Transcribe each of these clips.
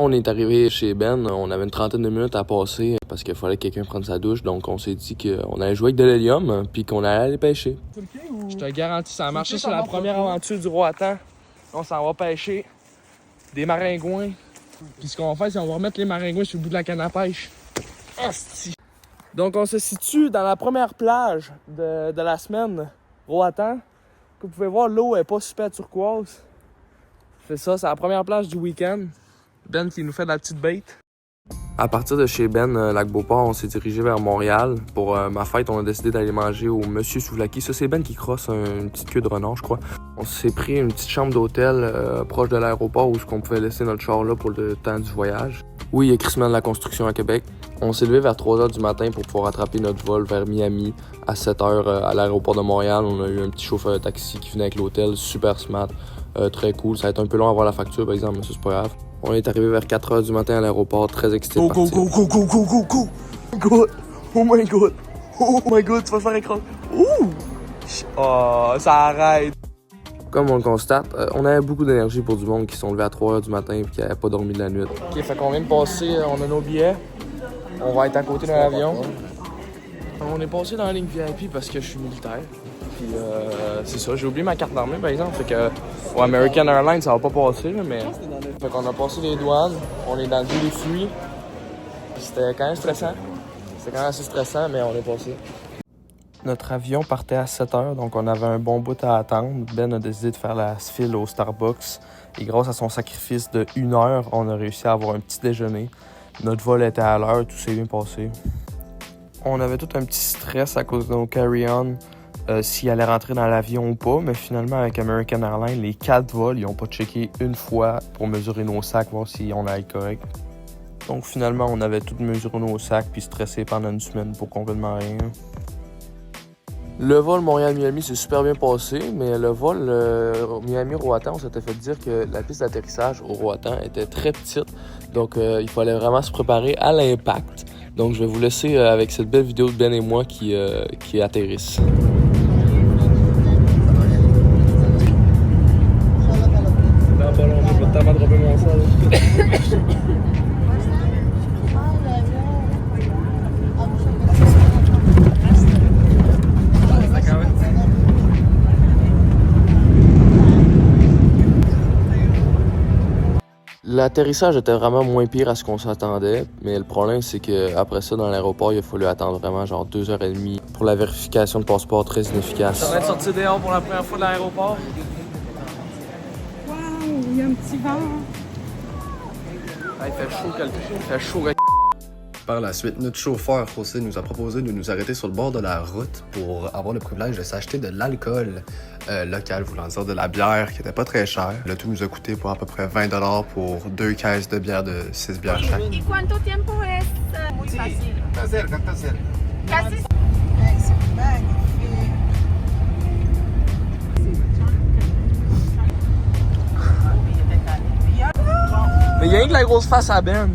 on est arrivé chez Ben, on avait une trentaine de minutes à passer parce qu'il fallait que quelqu'un prenne sa douche. Donc, on s'est dit qu'on allait jouer avec de l'hélium puis qu'on allait aller pêcher. Je te garantis, ça a marché sur la première aventure du Roatan. On s'en va pêcher des maringouins. Puis ce qu'on va faire, c'est qu'on va remettre les maringouins sur le bout de la canne à pêche. Asti! Donc, on se situe dans la première plage de la semaine, Roatan. Comme vous pouvez voir, l'eau est pas super turquoise. C'est ça, c'est la première plage du week-end. Ben qui nous fait de la petite bait. À partir de chez Ben, Lac-Beauport, on s'est dirigé vers Montréal. Pour ma fête, on a décidé d'aller manger au Monsieur Souvlaki. Ça, c'est Ben qui crosse une petite queue de renard, je crois. On s'est pris une petite chambre d'hôtel proche de l'aéroport où on pouvait laisser notre char là pour le temps du voyage. Oui, il y a crissement de la construction à Québec. On s'est levé vers 3h du matin pour pouvoir attraper notre vol vers Miami à 7h à l'aéroport de Montréal. On a eu un petit chauffeur de taxi qui venait avec l'hôtel, super smart, très cool. Ça va être un peu long à voir la facture, par exemple, mais ça, c'est pas grave. On est arrivé vers 4h du matin à l'aéroport, très excité de partir. Go! Oh my god! Oh my god, tu vas faire écran! Ouh! Oh, ça arrête! Comme on le constate, on avait beaucoup d'énergie pour du monde qui sont levés à 3h du matin et qui n'avaient pas dormi de la nuit. Ok, fait qu'on vient de passer, on a nos billets. On va être à côté de l'avion. On est passé dans la ligne VIP parce que je suis militaire. Puis c'est ça, j'ai oublié ma carte d'armée par exemple. Fait que au American Airlines, ça va pas passer, là, mais. Fait qu'on a passé les douanes, on est dans le duty free. C'était quand même stressant. C'était quand même assez stressant, mais on est passé. Notre avion partait à 7h, donc on avait un bon bout à attendre. Ben a décidé de faire la file au Starbucks. Et grâce à son sacrifice de 1 heure, on a réussi à avoir un petit déjeuner. Notre vol était à l'heure, tout s'est bien passé. On avait tout un petit stress à cause de nos carry-on, s'ils allaient rentrer dans l'avion ou pas, mais finalement avec American Airlines, les 4 vols, ils n'ont pas checké une fois pour mesurer nos sacs, voir si on allait correct. Donc finalement, on avait tout mesuré nos sacs puis stressé pendant une semaine pour complètement rien. Le vol Montréal-Miami s'est super bien passé, mais le vol Miami-Roatan, on s'était fait dire que la piste d'atterrissage au Roatan était très petite, donc il fallait vraiment se préparer à l'impact. Donc je vais vous laisser avec cette belle vidéo de Ben et moi qui atterrissent. Dans pas long, je vais tellement dropper mon sel. L'atterrissage était vraiment moins pire à ce qu'on s'attendait, mais le problème c'est qu'après ça, dans l'aéroport, il a fallu attendre vraiment genre 2h30 pour la vérification de passeport très inefficace. Ça va être sorti dehors pour la première fois de l'aéroport. Waouh, il y a un petit vent. Ah, il fait chaud. Par la suite, notre chauffeur José nous a proposé de nous arrêter sur le bord de la route pour avoir le privilège de s'acheter de l'alcool local, voulant dire de la bière qui était pas très chère. Le tout nous a coûté pour à peu près 20$ pour 2 caisses de bière de 6 bières chaque. ¿Y cuánto tiempo es? Muy fácil. Está cerca. Casi. C'est magnifique. Mais il y a rien que la grosse face à Ben.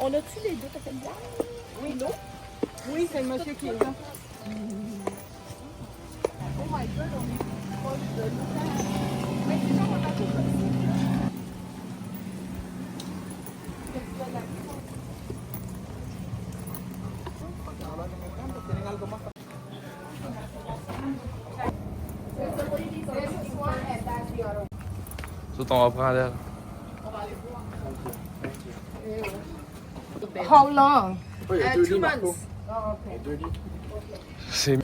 On a-tu les deux paquets de bière? Oui, non? Oui, c'est le monsieur qui est là. Oh my god, on est proche de l'hôtel. Mais c'est ça, on a tout comme Ça, on va prendre elle. How long? 2 months. C'est...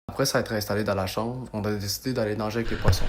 Après s'être installé dans la chambre, on a décidé d'aller nager avec les poissons.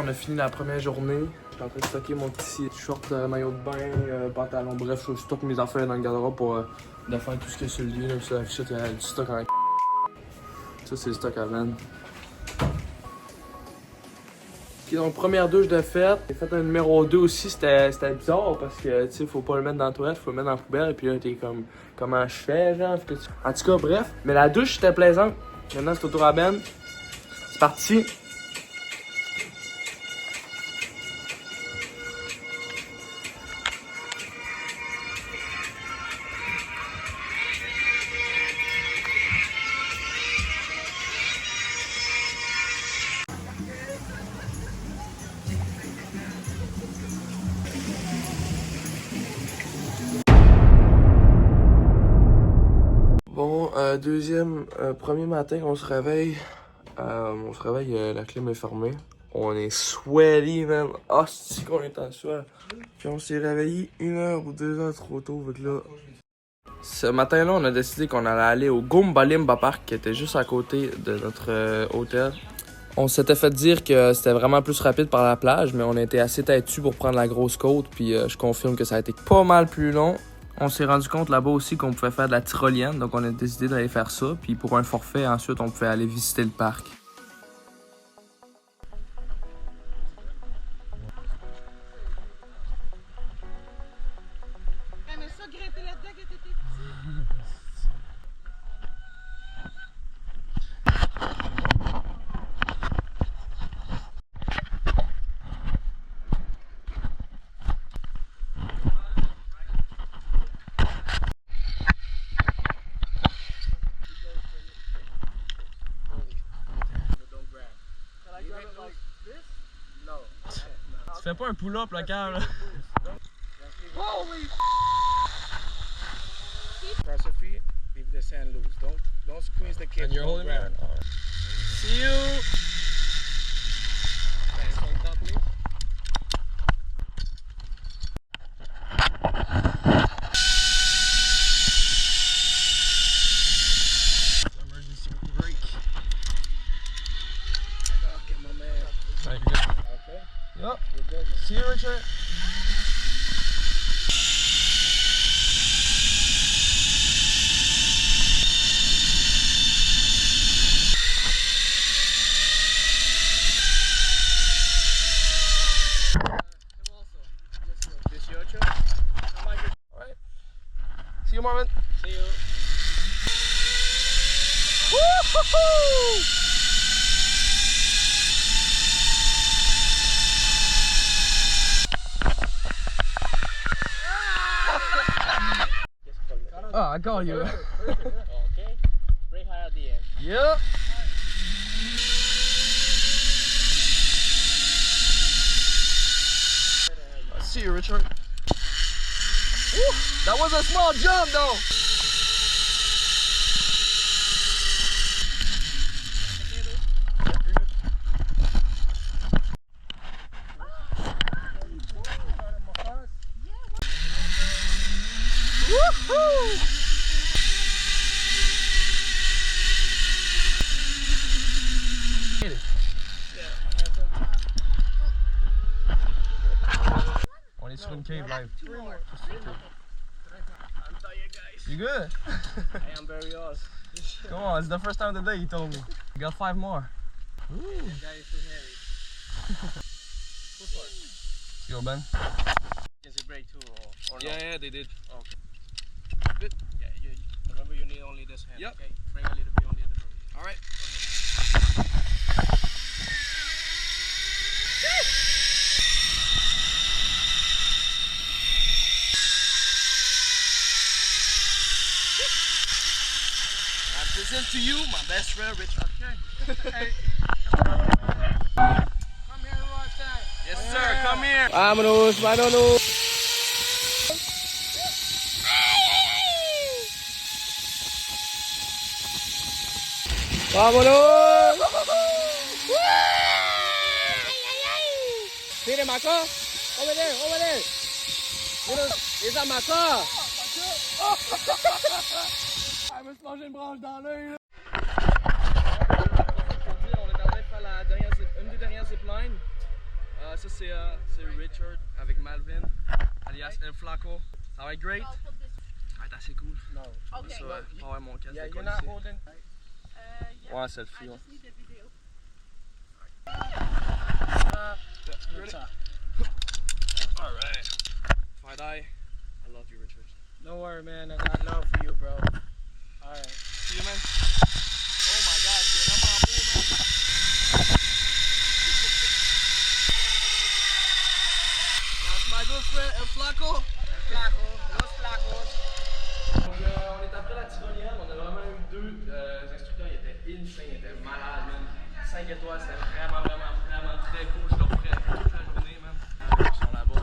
a fini la première journée. J'étais en train de stocker mon petit short, maillot de bain, pantalon. Bref, je stocke mes affaires dans le garde-robe pour de faire tout ce qu'il y a sur le lit. Là, puis ça, il y a du stock en ça, c'est le stock à vendre. Ok, donc première douche de fête. J'ai fait un numéro 2 aussi, c'était bizarre parce que tu sais, faut pas le mettre dans la toilette, faut le mettre dans la poubelle. Et puis là, t'es comme, comment je fais, genre. En tout cas, bref. Mais la douche, c'était plaisant. Maintenant, c'est au tour à Ben. C'est parti. Bon, premier matin qu'on se réveille, la clim est fermée. On est sweaty, man. Ah, c'est qu'on est en sueur. Puis on s'est réveillé 1 heure ou 2 heures trop tôt, fait que là. Ce matin-là, on a décidé qu'on allait aller au Goomba Limba Park, qui était juste à côté de notre hôtel. On s'était fait dire que c'était vraiment plus rapide par la plage, mais on a été assez têtus pour prendre la grosse côte, puis je confirme que ça a été pas mal plus long. On s'est rendu compte là-bas aussi qu'on pouvait faire de la tyrolienne, donc on a décidé d'aller faire ça. Puis pour un forfait, ensuite, on pouvait aller visiter le parc. Mais ça, grimper là-dedans quand t'étais petit. Tu fais pas un pull-up, le cœur, là. Cross your feet, leave the sand loose. Don't squeeze the cable. And you're holding me? Alright. See you! Hands on top, please. Emergency brake. Okay, my man. Alright, you're good. Okay, Yep. you're good, man. See you, Richard. Alright. See you, Marvin. See you. Woo-hoo-hoo! Oh, I call you. Okay. Brake high at the end. Yep. See you, Richard. Woo, that was a small jump, though. Woohoo! Get it. On est sur une cave live. You good? I am very yours. Come on, it's the first time today you told me. You got 5 more. Ooh. This guy is too heavy. Push for it. Yo, Ben. Emergency brake too, or no? Yeah, they did. Okay. Good. Yeah, you remember you need only this hand. Yep. Okay. Brake a little bit on the other road. All right. I present to you my best friend, Richard. Okay. Hey. Come here, Rockstar. Yes, sir. Come here. Vámonos, vámonos. Vámonos. See the my car? Over there, over there. Is that my car? Elle va se manger une branche dans l'œil. On est en train de faire une des dernières ziplines. c'est Richard avec Malvin, alias El Flaco. Ça va être great. Ça va être assez cool. No. Okay. Ça va avoir mon casque Yeah, de you're colle not ici. holding. Ouais, selfie, ouais. Just need a video. What's up? Alright. If I die, I love you, Richard. Don't worry, man. I got love for you, bro. Alright. See you, man. Oh my god, c'est vraiment beau, man. That's my good friend, El Flaco. Flaco. Los flacos. Donc, on est après la tyrolienne, on a vraiment eu deux instructeurs, ils étaient insane, ils étaient malades, man. 5 étoiles, c'était vraiment très cool, je leur ferai toute la journée, man. Ils sont là-bas,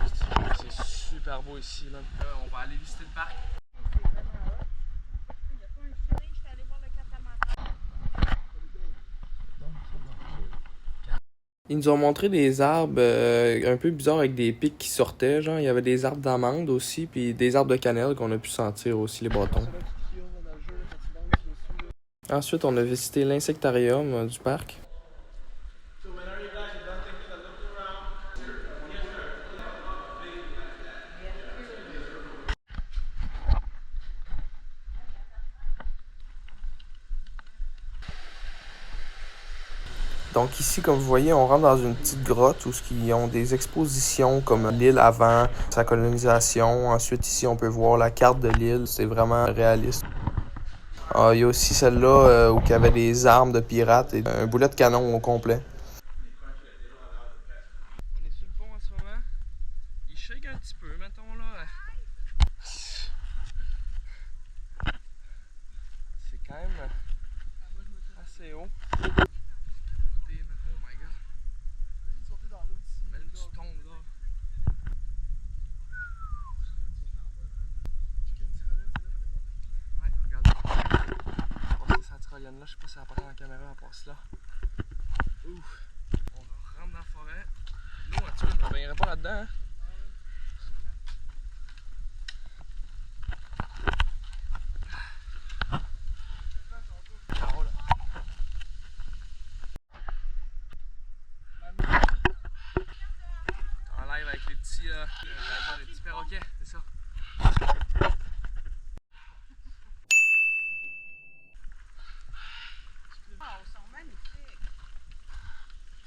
c'est super beau ici, man. On va aller visiter le parc. Il y a pas un filet, j'étais allée voir le catamaran. Ils nous ont montré des arbres un peu bizarres avec des pics qui sortaient, genre il y avait des arbres d'amande aussi, puis des arbres de cannelle qu'on a pu sentir aussi, les bâtons. Ensuite, on a visité l'insectarium du parc. Donc ici, comme vous voyez, on rentre dans une petite grotte où ils ont des expositions comme l'île avant sa colonisation. Ensuite, ici, on peut voir la carte de l'île. C'est vraiment réaliste. Il y a aussi celle-là où il y avait des armes de pirates et un boulet de canon au complet. On est sur le pont en ce moment. Il shake un petit peu, mettons là. C'est quand même assez haut. Là, je sais pas si ça apparaît dans la caméra à part cela. Ouf. On rentre dans la forêt. Nous, en tout cas, on ne baignerait pas là-dedans. Hein? En live avec les petits perroquets, c'est ça. Wow, ils sont magnifiques.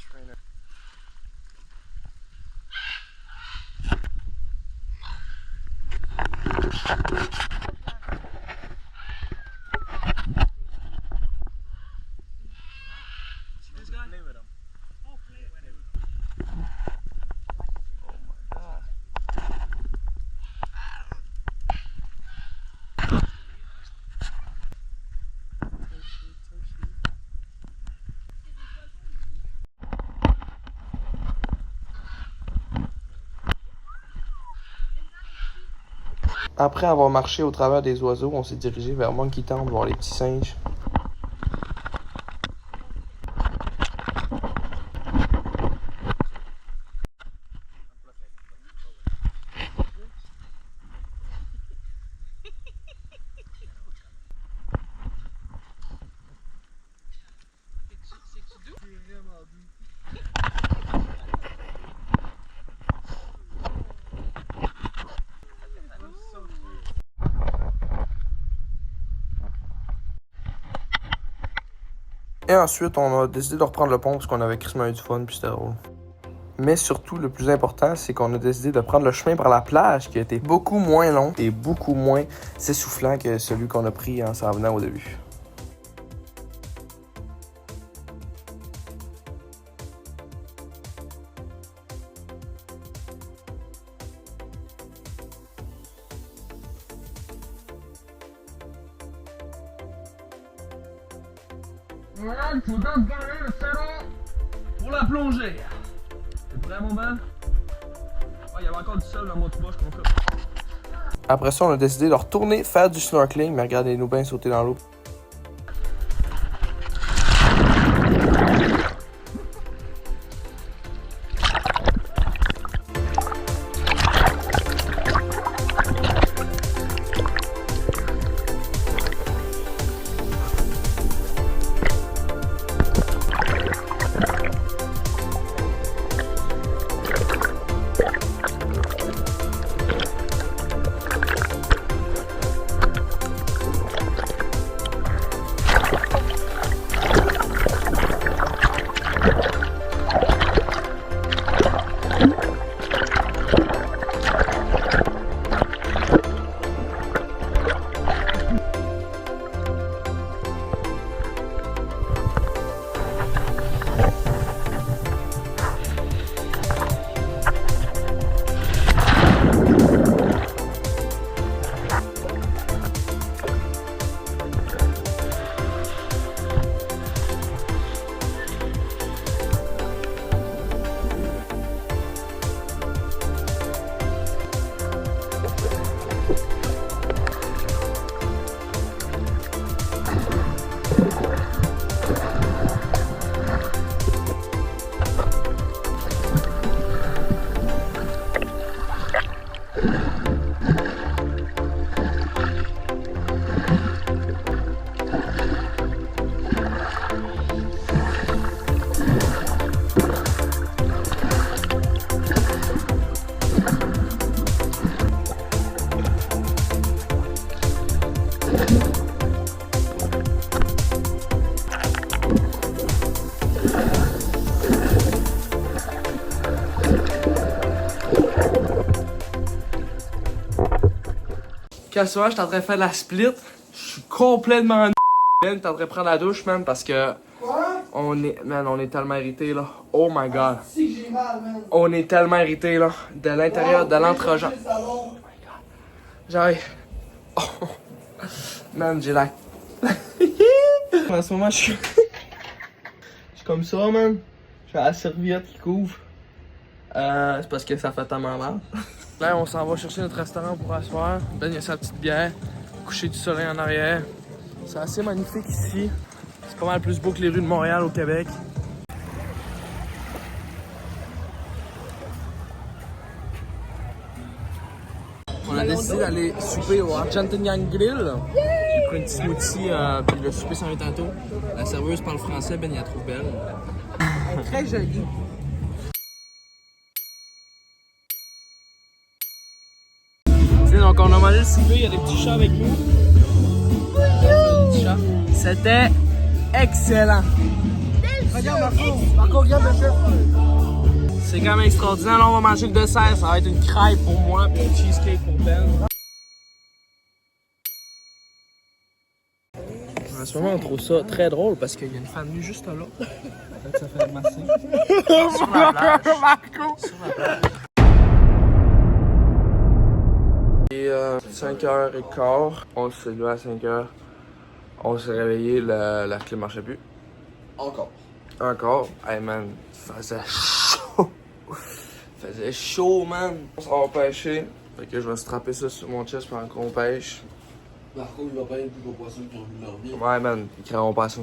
Trainer. See this guy? Play with them. Oh, play with him. Oh my god. Après avoir marché au travers des oiseaux, on s'est dirigé vers Monkey Town voir les petits singes. C'est-tu doux? Et ensuite, on a décidé de reprendre le pont parce qu'on avait crissement eu du fun puis c'était drôle. Mais surtout, le plus important, c'est qu'on a décidé de prendre le chemin par la plage qui a été beaucoup moins long et beaucoup moins essoufflant que celui qu'on a pris en s'en venant au début. Pour la plongée. T'es prêt, mon man? Il y avait encore du sol dans mon poche qu'on fait. Après ça, on a décidé de retourner faire du snorkeling, mais regardez-nous bien sauter dans l'eau. qu'à ce moment, j'étais en train de faire de la split. Je suis complètement Ben, t'es en train de prendre la douche, man, parce que... Quoi? On est tellement irrités, là. Oh my god. Si que j'ai mal, man. On est tellement irrités, là. De l'intérieur, de l'entrejambe. Oh my god. Genre... Oh. Man, j'ai la... En ce moment, je suis... Je suis comme ça, man. J'ai la serviette qui couvre. C'est parce que ça fait tellement mal. Là, on s'en va chercher notre restaurant pour asseoir. Ben, il y a sa petite bière. Coucher du soleil en arrière. C'est assez magnifique ici. C'est pas mal plus beau que les rues de Montréal au Québec. On a décidé d'aller souper au Argentinian Grill. J'ai pris un petit smoothie, puis le souper s'en vient tantôt. La serveuse parle français, Ben, il la trouve belle. Elle est très jolie. Donc on a mangé le souper, il y a des petits chats avec nous. Des petits chats. C'était excellent. Regarde Marco, regarde le chef. C'est quand même extraordinaire. Là, on va manger le dessert. Ça va être une crêpe pour moi et un cheesecake pour Ben. En ce moment, on trouve ça très drôle parce qu'il y a une famille juste là. Ça fait masser. Sur la plage. Sur la plage. Et 5h15, on s'est levé à 5h. On s'est réveillé, la clé marchait plus. Encore. Hey man, faisait chaud. Faisait chaud, man. On s'en va pêcher. Fait que je vais strapper ça sur mon chest pendant qu'on pêche. Marco, il va pas être plus gros poisson qui ont vu leur vie. Ouais, man, ils créeront pas ça.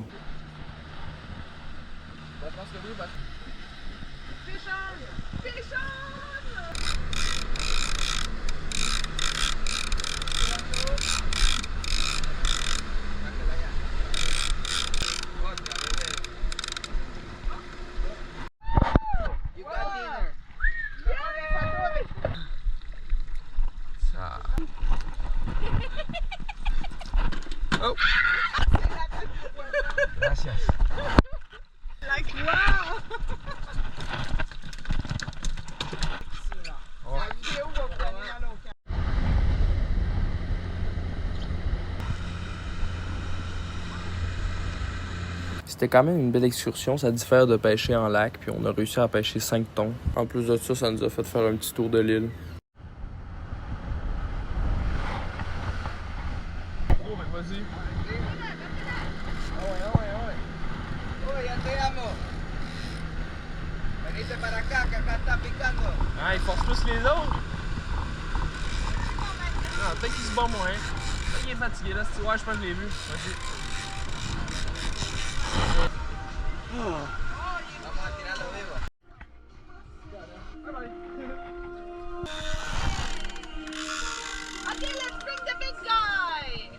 Oh. Gracias. Like, wow! C'était quand même une belle excursion, ça diffère de pêcher en lac, puis on a réussi à pêcher 5 thons. En plus de ça, ça nous a fait faire un petit tour de l'île. Vas-y. Ah, ils forcent plus les autres. Non, peut-être qu'il se bat moins. Peut-être qu'il est fatigué là. Ouais, je pense que je l'ai vu. Vas-y. Okay, let's bring the big guy!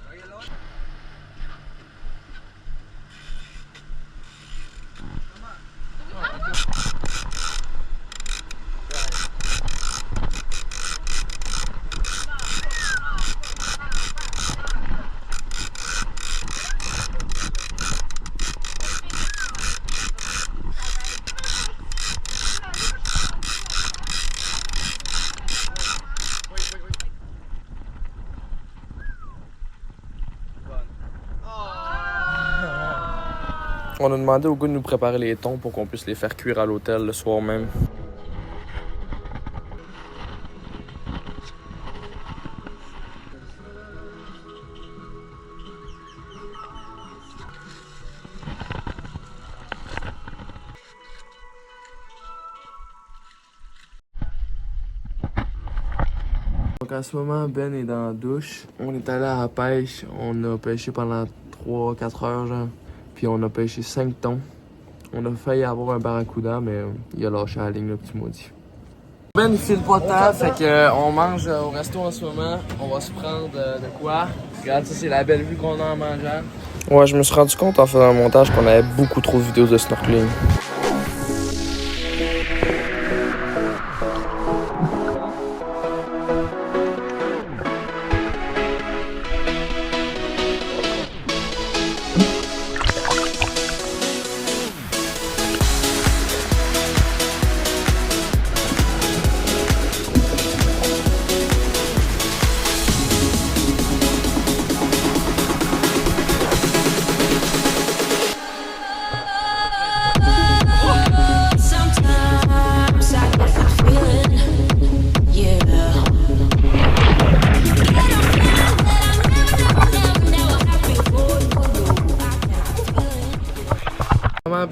On a demandé au gars de nous préparer les thons pour qu'on puisse les faire cuire à l'hôtel le soir même. Donc en ce moment, Ben est dans la douche. On est allé à la pêche. On a pêché pendant 3-4 heures, genre. Puis on a pêché 5 thons. On a failli avoir un barracuda, mais il a lâché la ligne, le petit maudit. Ben, il file pas de temps, fait que on mange au resto en ce moment. On va se prendre de quoi? Regarde, ça c'est la belle vue qu'on a en mangeant. Ouais, je me suis rendu compte en faisant le montage qu'on avait beaucoup trop de vidéos de snorkeling.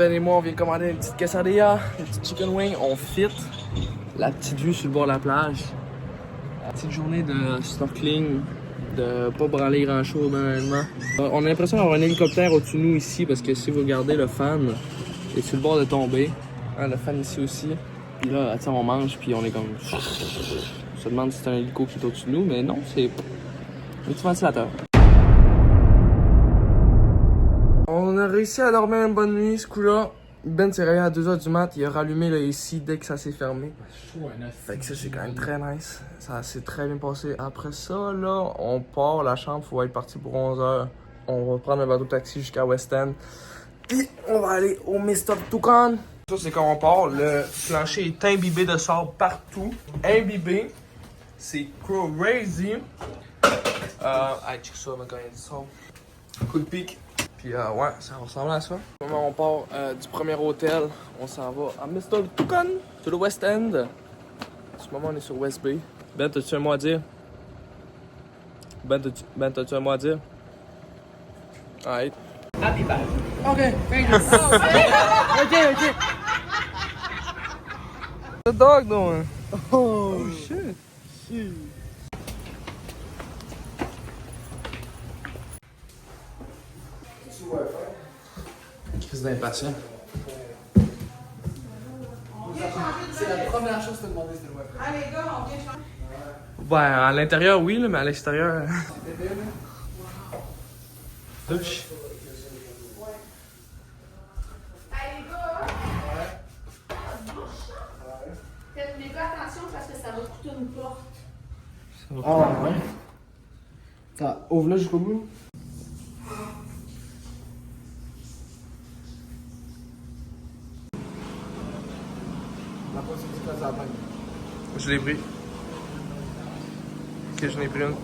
Ben et moi, on vient commander une petite quesadilla, une petite chicken wing, on fit. La petite vue sur le bord de la plage. La petite journée de snorkeling, de pas branler grand chose, honnêtement. On a l'impression d'avoir un hélicoptère au-dessus de nous ici parce que si vous regardez le fan est sur le bord de tomber. Hein, le fan ici aussi. Puis là, on mange, puis on est comme. On se demande si c'est un hélico qui est au-dessus de nous, mais non, c'est un petit ventilateur. On a réussi à dormir une bonne nuit ce coup-là. Ben s'est réveillé à 2h du mat, il a rallumé le AC dès que ça s'est fermé. Fait que ça c'est quand même très nice. Ça s'est très bien passé. Après ça, là, on part, la chambre, faut être parti pour 11h. On va prendre un bateau taxi jusqu'à West End. Puis on va aller au Mr. Toucan. Ça c'est quand on part, le plancher est imbibé de sable partout. Imbibé. C'est crazy. Hey, check ça, quand il y a du sable. Coup de pique. Puis ouais, ça ressemble à ça. On part du premier hôtel, on s'en va à Mr. Toucan, to the West End. En ce moment, on est sur West Bay. Ben, t'as-tu un mot à dire? Ben, t'as-tu un mot à dire? Alright. Okay, thank you. Okay. The dog doing? Oh shit. Crise d'impatient. C'est la première chose que tu as demandé, c'était le Wi-Fi. Ah, les gars, on vient changer. Ben, à l'intérieur, oui, là, mais à l'extérieur. Douche. Allez, les gars. Faites les gars attention parce que ça va coûter une porte. Ah ouais? Attends, ouvre-le jusqu'au bout. La prochaine place à la main. Je l'ai pris. Ok, j'en ai pris une.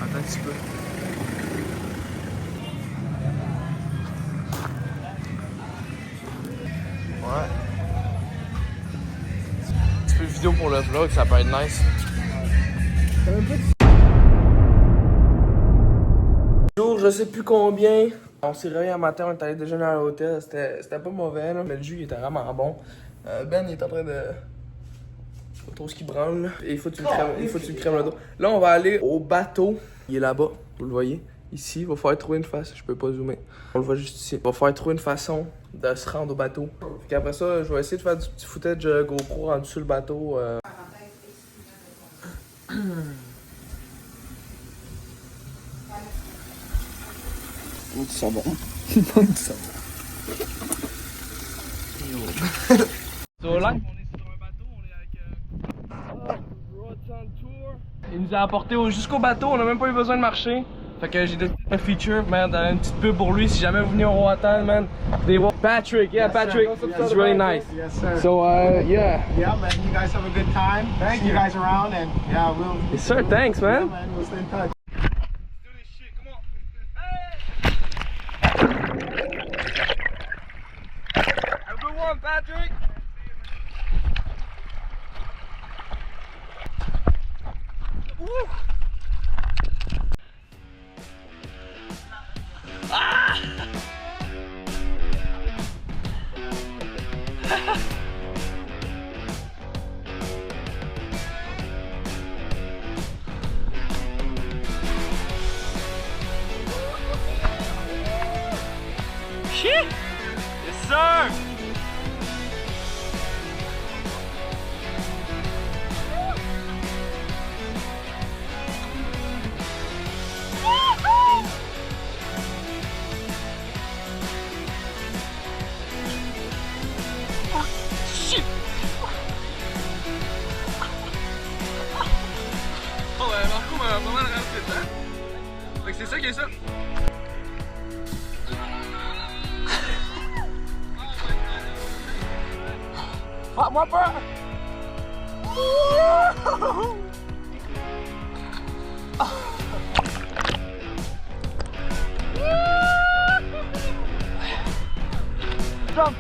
Attends un petit peu. Ouais. Un petit peu de vidéo pour le vlog, ça peut être nice. Jour, je sais plus combien. On s'est réveillé un matin, on est allé déjeuner à l'hôtel. C'était pas mauvais, là, mais le jus il était vraiment bon. Ben il est en train de. Je sais pas trop ce qu'il branle. Là. Et il faut que tu le crèmes le dos. Là, on va aller au bateau. Il est là-bas, vous le voyez. Ici, il va falloir trouver une façon. Je peux pas zoomer. On le voit juste ici. Il va falloir trouver une façon de se rendre au bateau. Puis après ça, je vais essayer de faire du petit footage GoPro rendu sur le bateau. Oh, tu sens bon. So là, on est sur un bateau, on est avec Rotan Tour. Il nous a apporté jusqu'au bateau, on a même pas eu besoin de marcher. Fait que j'ai décidé un feature, man, une petite pub pour lui si jamais vous venez au Roatan, man. Patrick, yeah, Patrick, it's really nice. Yes, sir. So, yeah. Yeah, man, you guys have a good time. Thank you guys around, and yeah, we'll. Yes, sir, thanks, Yeah, man. man, we'll stay in touch. Have a good one, Patrick. Woo. Ah! Shit! Yes, sir! Shit! Oh ouais, Marco m'a pas mal raté ça. Fait que c'est ça qui est ça. Ah, moi peur! Jump!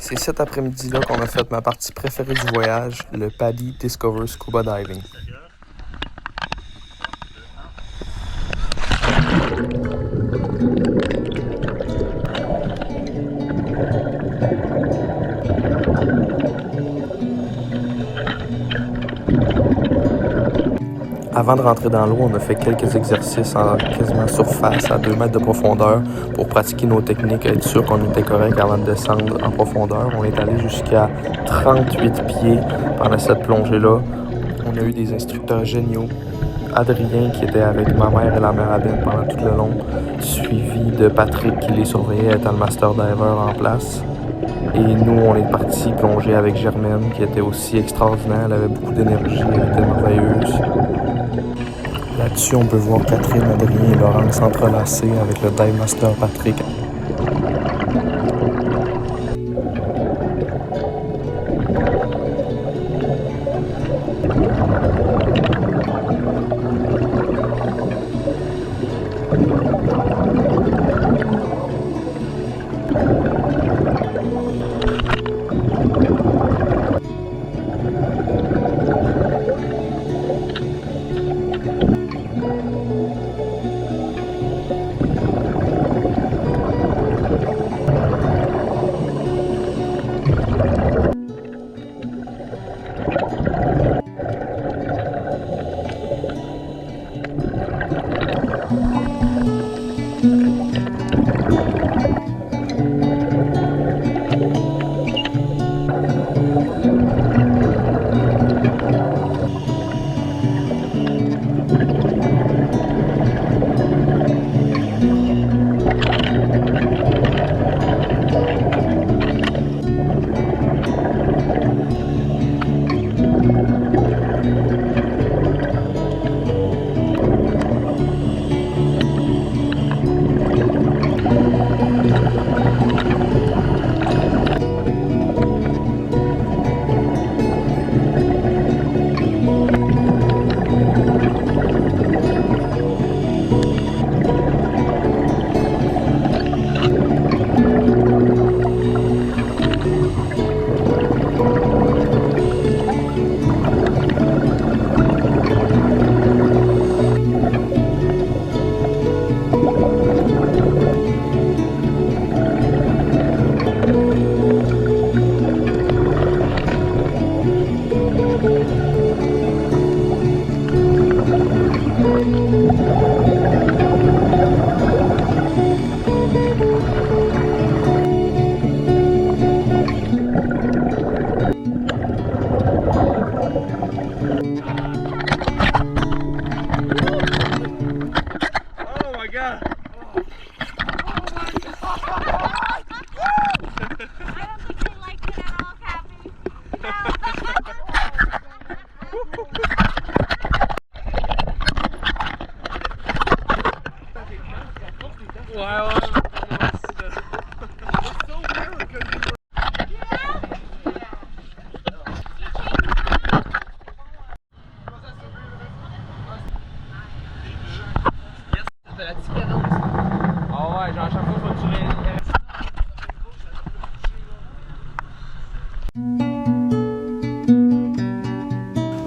C'est cet après-midi-là qu'on a fait ma partie préférée du voyage, le PADI Discover Scuba Diving. Avant de rentrer dans l'eau, on a fait quelques exercices en quasiment surface, à 2 mètres de profondeur, pour pratiquer nos techniques, être sûr qu'on était correct avant de descendre en profondeur. On est allé jusqu'à 38 pieds pendant cette plongée-là. On a eu des instructeurs géniaux. Adrien, qui était avec ma mère et la mère Abine pendant tout le long, suivi de Patrick, qui les surveillait, étant le master diver en place. Et nous, on est partis plonger avec Germaine, qui était aussi extraordinaire. Elle avait beaucoup d'énergie, elle était merveilleuse. Là-dessus, on peut voir Catherine, Adrien et Laurent s'entrelacer avec le Dive Master Patrick.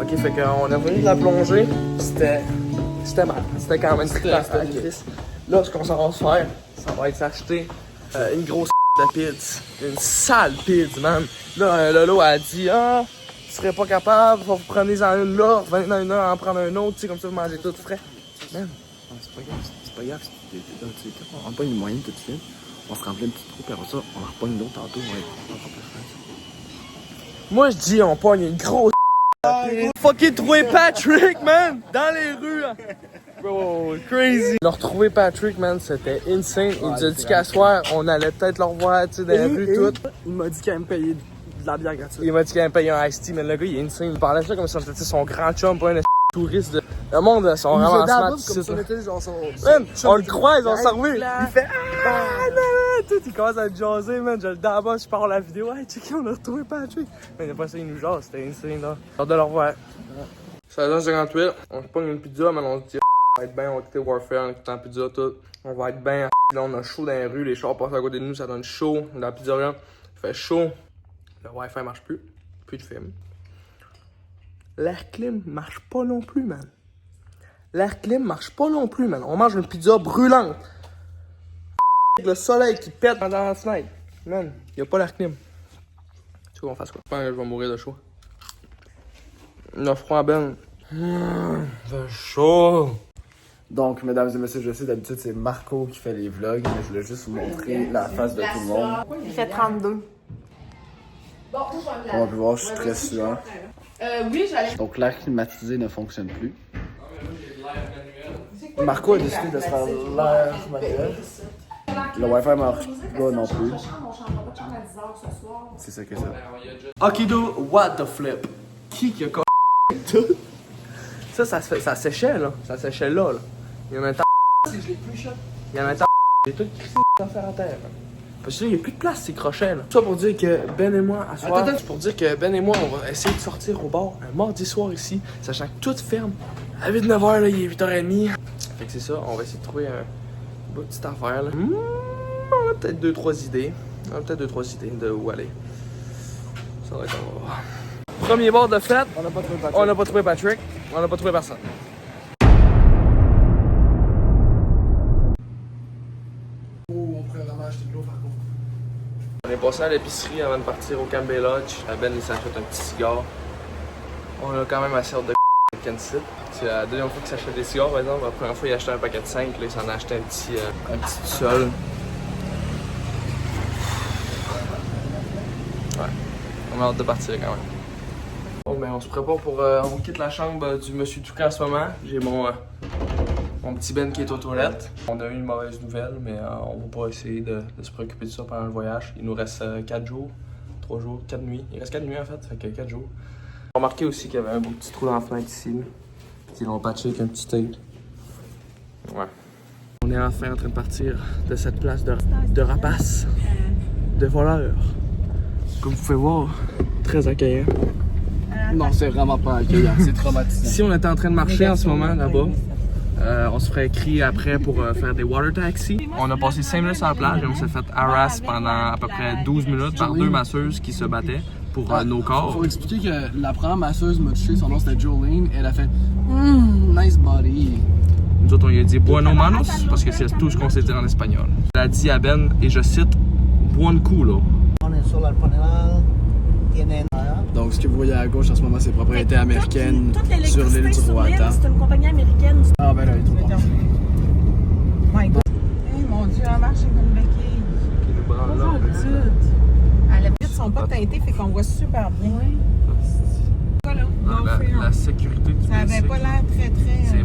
Ok, fait qu'on est revenu de la plongée, c'était mal. C'était quand même trippant. Là, ce qu'on s'en va faire, ça va être s'acheter une grosse de pizza. Une sale pizza, man. Là, Lolo a dit, ah, tu serais pas capable, faut vous prendre en une là, revenez dans une heure, en prendre un autre, tu sais, comme ça, vous mangez tout frais. Man. C'est pas grave, c'est pas grave. On repogne une moyenne tout de suite. On se remplit un petit trou, puis après ça, on en repogne l'autre tantôt. On va moi, je dis, on pogne une grosse fucking trouver Patrick, man, dans les rues. Hein. Bro, crazy. Leur trouver Patrick, man, c'était insane. Il nous a dit qu'à soir, on allait peut-être le revoir, tu sais, dans les rues, tout. Il m'a dit qu'il allait me payer de la bière gratuite. Il m'a dit qu'il allait me payer un iced tea, mais le gars, il est insane. Il parlait ça comme si c'était son grand chum, pas un touriste de... Le monde, sont vraiment smart ici. Man, on le croise, on s'en revient. Il fait tout, il commence à jaser, man. Je le d'abord, je pars la vidéo. Hey, checké, on a retrouvé Patrick. Mais après ça, il nous jase, c'était insane, là. J'ai hâte de le revoir. 16h58, on se pogne une pizza, mais on se dit, on va être bien, on va quitter Warfare, on quitte la pizza, tout. On va être bien. Là, on a chaud dans les rues, les chars passent à côté de nous, ça donne chaud. La pizzeria, il fait chaud. Le Wi-Fi marche plus. Plus de film. L'air clim marche pas non plus, man. L'air clim marche pas non plus, man. On mange une pizza brûlante. Le soleil qui pète dans la fenêtre. Man, y'a pas l'air clim. Tu veux qu'on fasse quoi? Je pense que je vais mourir de chaud. Le froid ben. De chaud. Donc, mesdames et messieurs, je sais, d'habitude, c'est Marco qui fait les vlogs, mais je voulais juste vous montrer la face de tout le monde. Il fait 32. On va plus voir, je suis très suant. Oui, j'allais. Donc, l'air climatisé ne fonctionne plus. Marco a décidé de se faire l'air manuel. Le Wi-Fi marche pas non plus. C'est ça que c'est. Okido, what the flip? Qui a tout? Ça séchait là. Ça séchait là. Il y en a un temps. Il y en a un temps. J'ai tout crissé sans faire à terre. Parce que là, il n'y a plus de place ces crochets là. Tout ça pour dire que Ben et moi, à soir, pour dire que Ben et moi, on va essayer de sortir au bar un mardi soir ici, sachant que tout ferme. À 8-9h, là, il est 8h30. Fait que c'est ça, on va essayer de trouver un beau petite affaire là. On a peut-être 2-3 idées. De où aller. Ça va être on va voir. Premier bord de fête. On n'a pas trouvé Patrick. On n'a pas trouvé Patrick. On n'a pas trouvé personne. On pourrait vraiment acheter de l'eau par contre. On est passé à l'épicerie avant de partir au Campbell Lodge. Ben il s'achète un petit cigare. On a quand même assez hâte de Kansas. C'est la deuxième fois qu'il s'achète des cigares par exemple. La première fois il a acheté un paquet de 5, là il s'en a acheté un petit tout seul. Ouais. On a hâte de partir quand même. Bon ben on se prépare pour... on quitte la chambre du Monsieur Toucan en ce moment. J'ai mon petit Ben qui est aux toilettes. On a eu une mauvaise nouvelle, mais on va pas essayer de se préoccuper de ça pendant le voyage. Il nous reste 4 jours, 3 jours, 4 nuits. Il reste 4 nuits en fait que 4 jours. J'ai remarqué aussi qu'il y avait un beau petit trou dans la fenêtre ici. Ils l'ont patché avec un petit tape. Ouais. On est enfin en train de partir de cette place de rapace, de voleurs. Comme vous pouvez voir, très accueillant. Non, c'est vraiment pas accueillant, c'est traumatisant. Si on était en train de marcher en ce moment là-bas, on se ferait crier après pour faire des water taxis. On a passé 5 minutes sur la plage et on s'est fait harass pendant à peu près 12 minutes par 2 masseuses qui se battaient pour nos corps. Faut expliquer que la première masseuse m'a touché, son nom c'était Jolene, et elle a fait nice body. Nous autres on lui a dit bueno manos parce que c'est tout ce qu'on sait dire en espagnol. Elle a dit à Ben, et je cite, buen culo. Donc, ce que vous voyez à gauche en ce moment, c'est propriété américaine sur l'île du Roatan. C'est une compagnie américaine. Ah, ben là, il est trop bon. My God. Hey, mon Dieu, elle marche comme une béquille. Qui nous branle là. Les vitres sont pas teintées, fait qu'on voit super bien. Voilà. La sécurité du Ça avait pas l'air très. C'est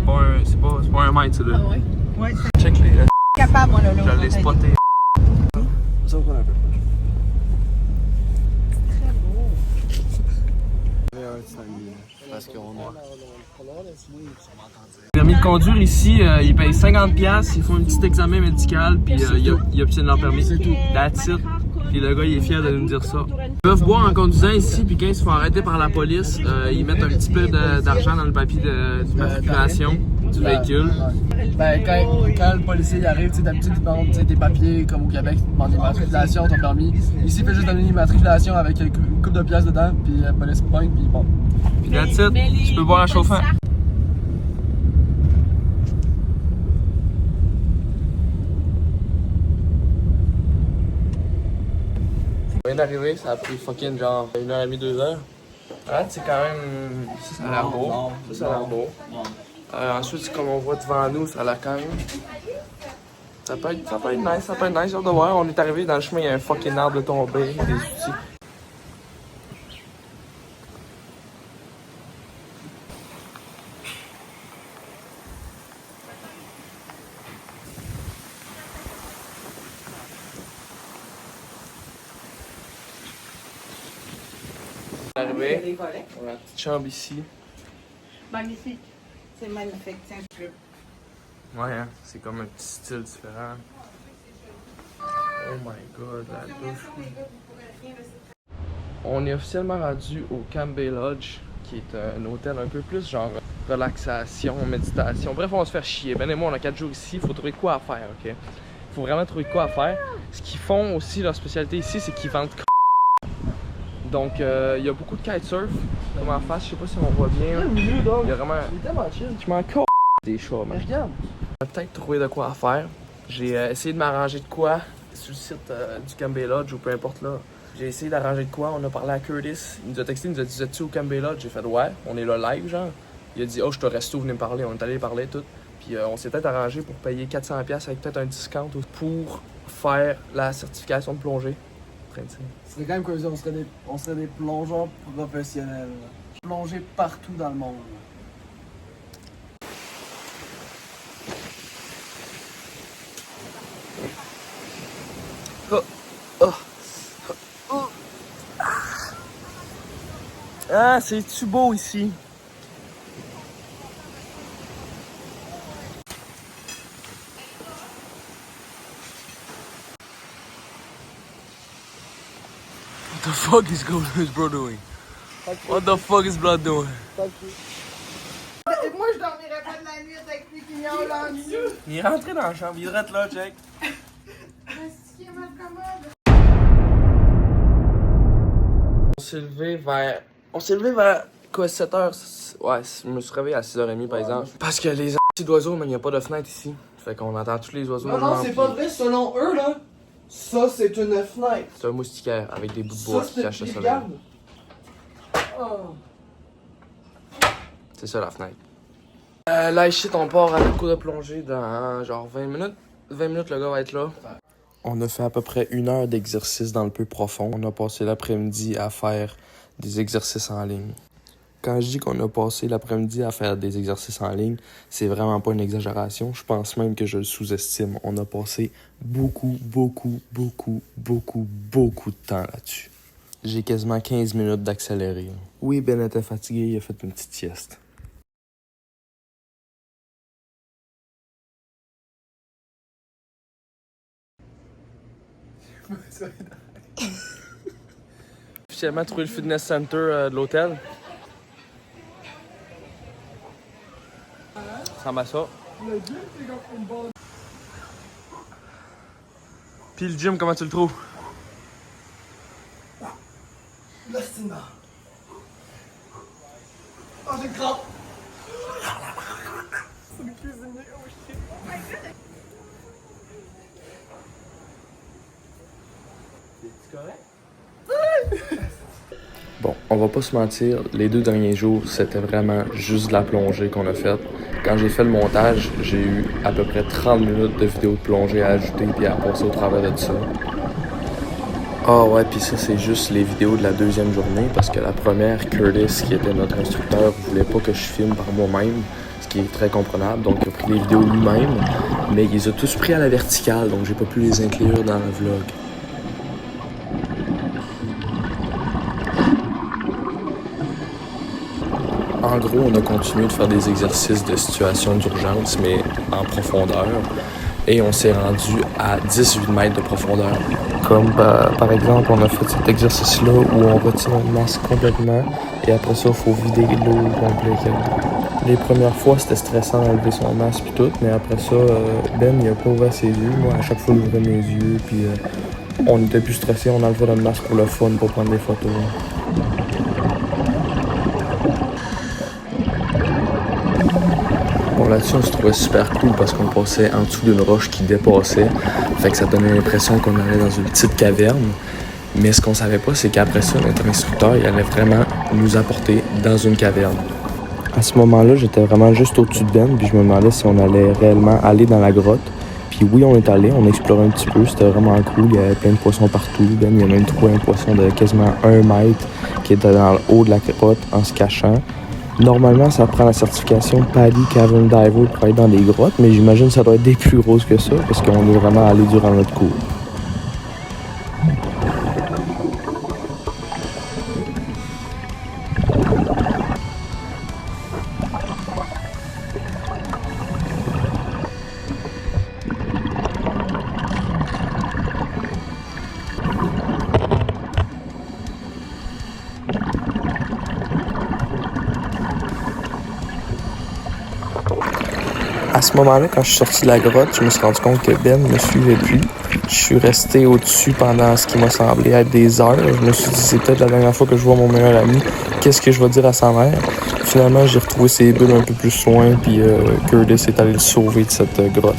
pas un mètre, ça là. Ouais, c'est Check les. capable, moi, là. Je l'ai spoté. Ça, on prend un peu. Parce qu'on Permis de conduire ici, ils payent 50$, ils font un petit examen médical, puis ils obtiennent leur permis. C'est tout. That's it. Puis le gars, il est fier de nous dire ça. Ils peuvent boire en conduisant ici, puis quand ils se font arrêter par la police, ils mettent un petit peu d'argent dans le papier d'immatriculation du véhicule. Ben, quand le policier arrive, d'habitude, il demande tes papiers, comme au Québec, il demande l'immatriculation, ton permis. Ici, il fait juste donner l'immatriculation avec une coupe de pièces dedans, puis la police pointe, puis bon. Puis that's it. Tu peux boire en chauffant. On vient d'arriver, ça a pris fucking genre 1h30, 2h. Ah, c'est quand même. Ça a l'air beau. Ça a l'air beau. Ensuite, comme on voit devant nous, ça a l'air quand même. Ça peut être nice, j'ai hâte de voir. On est arrivé dans le chemin, il y a un fucking arbre de tombé, des outils. Arrivé, on a la petite chambre ici. magnifique. C'est magnifique. Tiens, Ouais, hein, c'est comme un petit style différent. Oh my god, la douche. On est officiellement rendu au Campbell Lodge, qui est un hôtel un peu plus genre relaxation, méditation. Bref, on va se faire chier. Ben et moi, on a 4 jours ici, il faut trouver quoi à faire, ok? Il faut vraiment trouver quoi à faire. Ce qu'ils font aussi, leur spécialité ici, c'est qu'ils vendent Donc, il y a beaucoup de kitesurf comme en face. Je sais pas si on voit bien. Il y a vraiment. Il est tellement chill. Je m'en des chats, man. Regarde. On va peut-être trouver de quoi à faire. J'ai essayé de m'arranger de quoi sur le site du Cambay Lodge ou peu importe là. J'ai essayé d'arranger de quoi. On a parlé à Curtis. Il nous a texté, il nous a dit: vous êtes-tu au Cambay Lodge? J'ai fait ouais, on est là live, genre. Il a dit: oh, je te resto, venez me parler. On est allé parler tout. Puis on s'est peut-être arrangé pour payer 400$ avec peut-être un discount pour faire la certification de plongée. Ce serait quand même crazy, on serait des plongeurs professionnels. Plonger partout dans le monde. Ah, c'est-tu beau ici? What the fuck is bro doing? What the fuck is blood doing? Moi, je dormirais pas de la nuit avec lui qui miaule en dessous. Il est rentré dans la chambre, il est là, check. Est-ce qu'il est mal commode? On s'est levé vers quoi, 7h? Ouais, je me suis réveillé à 6h30 par exemple. Parce que les petits d'oiseaux, mais il n'y a pas de fenêtre ici. Fait qu'on entend tous les oiseaux. Non, c'est pas vrai, selon eux, là. Ça, c'est une fenêtre. C'est un moustiquaire avec des bouts de bois qui cachent le soleil. Regarde. Oh. C'est ça la fenêtre. Là, ici, on part à le cours de plongée dans genre 20 minutes. 20 minutes, le gars va être là. On a fait à peu près 1 heure d'exercice dans le peu profond. On a passé l'après-midi à faire des exercices en ligne. Quand je dis qu'on a passé l'après-midi à faire des exercices en ligne, c'est vraiment pas une exagération. Je pense même que je le sous-estime. On a passé beaucoup de temps là-dessus. J'ai quasiment 15 minutes d'accéléré. Oui, Ben était fatigué, il a fait une petite sieste. Officiellement trouvé le fitness center de l'hôtel. Ça ressemble à ça. Puis le gym, comment tu le trouves? Là, c'est une barre. Oh, j'ai crampe. C'est le cuisinier. Oh shit. C'est correct? Bon, on va pas se mentir, les 2 derniers jours, c'était vraiment juste de la plongée qu'on a faite. Quand j'ai fait le montage, j'ai eu à peu près 30 minutes de vidéos de plongée à ajouter puis à passer au travers de ça. Ah ouais, puis ça, c'est juste les vidéos de la 2e journée parce que la première, Curtis, qui était notre instructeur, voulait pas que je filme par moi-même, ce qui est très comprenable. Donc, il a pris les vidéos lui-même, mais il les a tous pris à la verticale, donc j'ai pas pu les inclure dans le vlog. En gros, on a continué de faire des exercices de situation d'urgence, mais en profondeur. Et on s'est rendu à 18 mètres de profondeur. Comme par exemple, on a fait cet exercice-là où on retire un masque complètement et après ça, il faut vider l'eau complète. Les premières fois, c'était stressant d'enlever son masque et tout, mais après ça, Ben, il a pas ouvert ses yeux. Moi, à chaque fois, j'ouvrais mes yeux, puis on était plus stressé, on enlevait notre masque pour le fun, pour prendre des photos. Bon, là-dessus, on se trouvait super cool parce qu'on passait en dessous d'une roche qui dépassait. Fait que ça donnait l'impression qu'on allait dans une petite caverne. Mais ce qu'on savait pas, c'est qu'après ça, notre instructeur, il allait vraiment nous apporter dans une caverne. À ce moment-là, j'étais vraiment juste au-dessus de Ben, puis je me demandais si on allait réellement aller dans la grotte. Puis oui, on est allé, on explorait un petit peu, c'était vraiment cool, il y avait plein de poissons partout. Ben, il y a même trouvé un poisson de quasiment 1 mètre qui était dans le haut de la grotte en se cachant. Normalement, ça prend la certification PADI Cavern Diver pour aller dans des grottes, mais j'imagine que ça doit être des plus grosses que ça, parce qu'on est vraiment allé durant notre cours. À ce moment-là, quand je suis sorti de la grotte, je me suis rendu compte que Ben me suivait plus. Je suis resté au-dessus pendant ce qui m'a semblé être des heures. Je me suis dit, c'est peut-être la dernière fois que je vois mon meilleur ami. Qu'est-ce que je vais dire à sa mère? Finalement, j'ai retrouvé ses bulles un peu plus loin, puis Curtis est allé le sauver de cette grotte.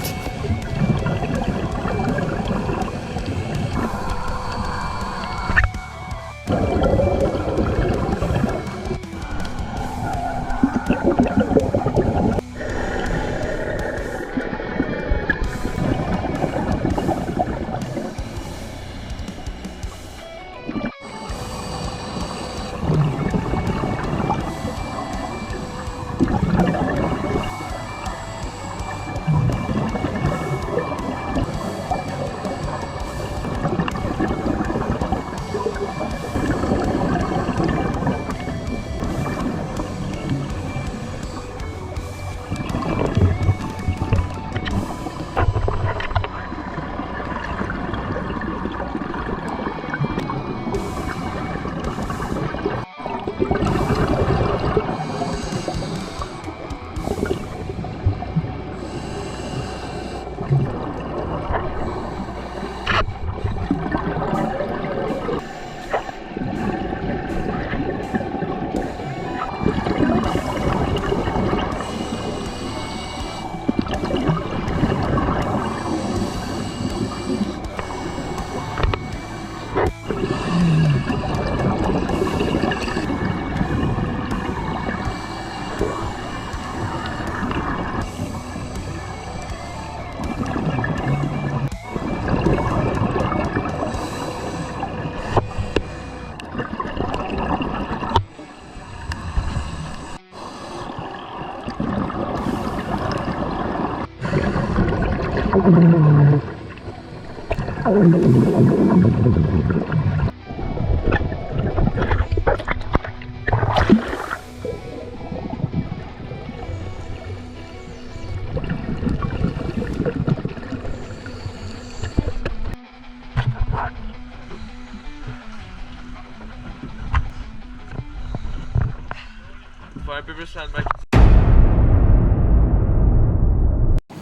Un peu plus lentement.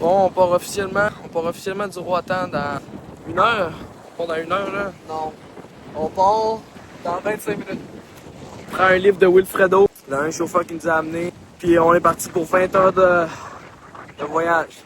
Bon, on part officiellement du Roatan dans 1 heure. On part dans 1 heure, là? Non. On part dans 25 minutes. On prend un livre de Wilfredo, dans un chauffeur qui nous a amenés. Puis on est parti pour 20 heures de voyage.